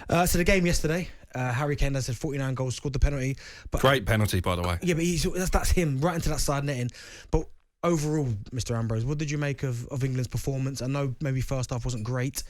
So the game yesterday, Harry Kane has had 49 goals, scored the penalty. But, Great penalty, by the way. Yeah, but that's him, right into that side netting. But overall, Mr. Ambrose, what did you make of England's performance? I know maybe first half wasn't great,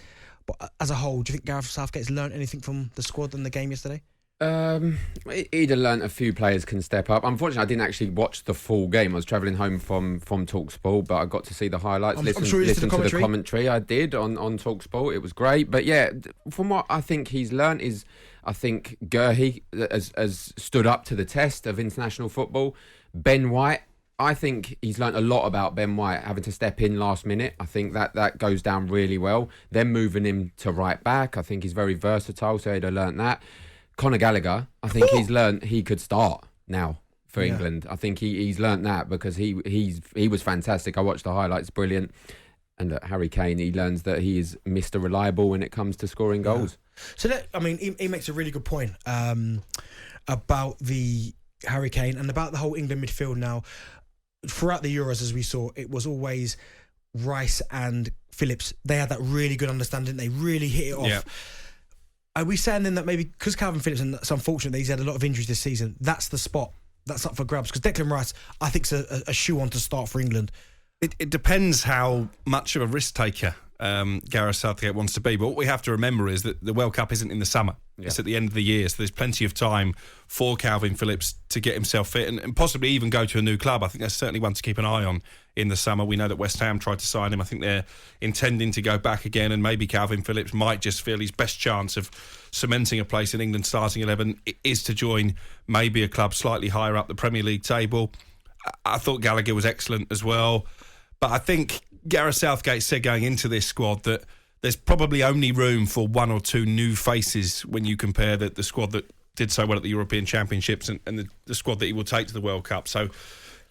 but as a whole, do you think Gareth Southgate's learned anything from the squad in the game yesterday? He'd have learnt a few players can step up. Unfortunately, I didn't actually watch the full game. I was travelling home from talkSPORT, but I got to see the highlights. I'm sure you listened to the commentary. I did on talkSPORT. It was great. But yeah, from what I think he's learnt is, I think Gerhi has stood up to the test of international football. Ben White, I think he's learnt a lot about Ben White having to step in last minute. I think that goes down really well. Then moving him to right back, I think he's very versatile, so he'd have learnt that. Conor Gallagher, I think he's learnt he could start now for England. I think he's learnt that because he was fantastic. I watched the highlights, brilliant. And Harry Kane, he learns that he is Mr. Reliable when it comes to scoring goals. So he makes a really good point about the Harry Kane and about the whole England midfield now. Throughout the Euros, as we saw, it was always Rice and Phillips. They had that really good understanding. They really hit it off. Yeah. Are we saying then that maybe because Calvin Phillips, and it's unfortunate that he's had a lot of injuries this season, that's the spot that's up for grabs? Because Declan Rice, I think, is a shoe on to start for England. It depends how much of a risk taker Gareth Southgate wants to be. But what we have to remember is that the World Cup isn't in the summer. Yeah. It's at the end of the year. So there's plenty of time for Calvin Phillips to get himself fit and possibly even go to a new club. I think that's certainly one to keep an eye on in the summer. We know that West Ham tried to sign him. I think they're intending to go back again, and maybe Calvin Phillips might just feel his best chance of cementing a place in England's starting 11 is to join maybe a club slightly higher up the Premier League table. I thought Gallagher was excellent as well. But I think Gareth Southgate said going into this squad that there's probably only room for one or two new faces when you compare the squad that did so well at the European Championships and the squad that he will take to the World Cup. So,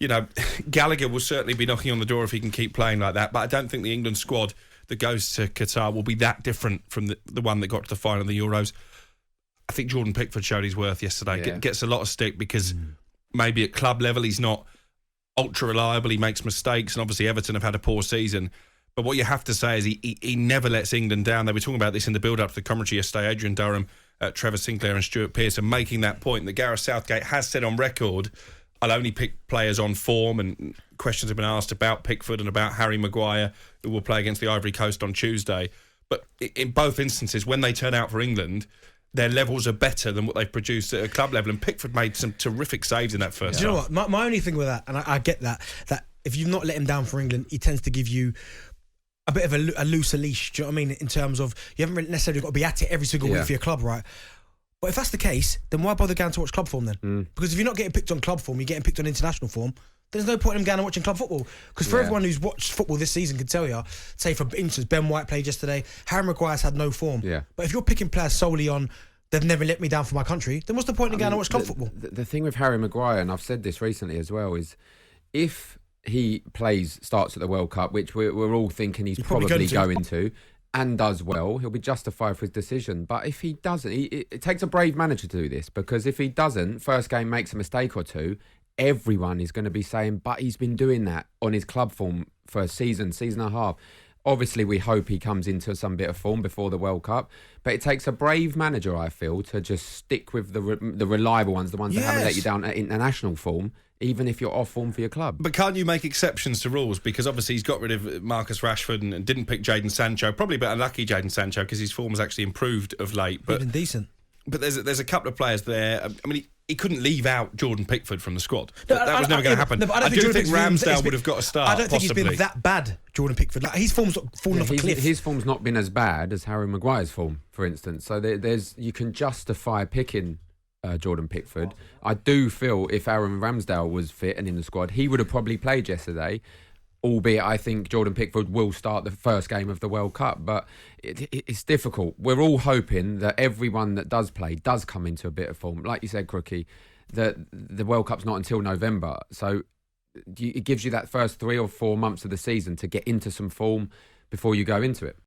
you know, Gallagher will certainly be knocking on the door if he can keep playing like that. But I don't think the England squad that goes to Qatar will be that different from the one that got to the final of the Euros. I think Jordan Pickford showed his worth yesterday. Yeah. Gets a lot of stick because maybe at club level he's not ultra reliable. He makes mistakes, and obviously Everton have had a poor season. But what you have to say is he never lets England down. They were talking about this in the build-up to the commentary yesterday. Adrian Durham, Trevor Sinclair and Stuart Pearson making that point that Gareth Southgate has said on record, I'll only pick players on form, and questions have been asked about Pickford and about Harry Maguire, who will play against the Ivory Coast on Tuesday. But in both instances, when they turn out for England, their levels are better than what they've produced at a club level. And Pickford made some terrific saves in that first half. Do you know what? My only thing with that, and I get that if you've not let him down for England, he tends to give you a bit of a looser leash. Do you know what I mean? In terms of, you haven't necessarily got to be at it every single week for your club, right? But if that's the case, then why bother going to watch club form then? Because if you're not getting picked on club form, you're getting picked on international form, there's no point in him going and watching club football. Because for everyone who's watched football this season can tell you, say for instance, Ben White played yesterday, Harry Maguire's had no form. Yeah. But if you're picking players solely on, they've never let me down for my country, then what's the point in going and watch club football? The thing with Harry Maguire, and I've said this recently as well, is if he starts at the World Cup, which we're all thinking he's probably going to, and does well, he'll be justified for his decision. But if he doesn't, it takes a brave manager to do this, because if he doesn't, first game makes a mistake or two, everyone is going to be saying, but he's been doing that on his club form for a season and a half. Obviously, we hope he comes into some bit of form before the World Cup, but it takes a brave manager, I feel, to just stick with the reliable ones, the ones that haven't let you down at international form, even if you're off form for your club. But can't you make exceptions to rules? Because obviously he's got rid of Marcus Rashford and didn't pick Jadon Sancho. Probably a bit unlucky, Jadon Sancho, because his form has actually improved of late. But even decent. But there's a couple of players there. I mean, he couldn't leave out Jordan Pickford from the squad. That was never going to happen. No, I do think Ramsdale would have got a start. I don't think he's been that bad, Jordan Pickford. Like, his form's fallen off a cliff. His form's not been as bad as Harry Maguire's form, for instance. So you can justify picking Jordan Pickford. I do feel if Aaron Ramsdale was fit and in the squad, he would have probably played yesterday. Albeit, I think Jordan Pickford will start the first game of the World Cup. But it's difficult. We're all hoping that everyone that does play does come into a bit of form. Like you said, Crookie, the World Cup's not until November. So it gives you that first 3 or 4 months of the season to get into some form before you go into it.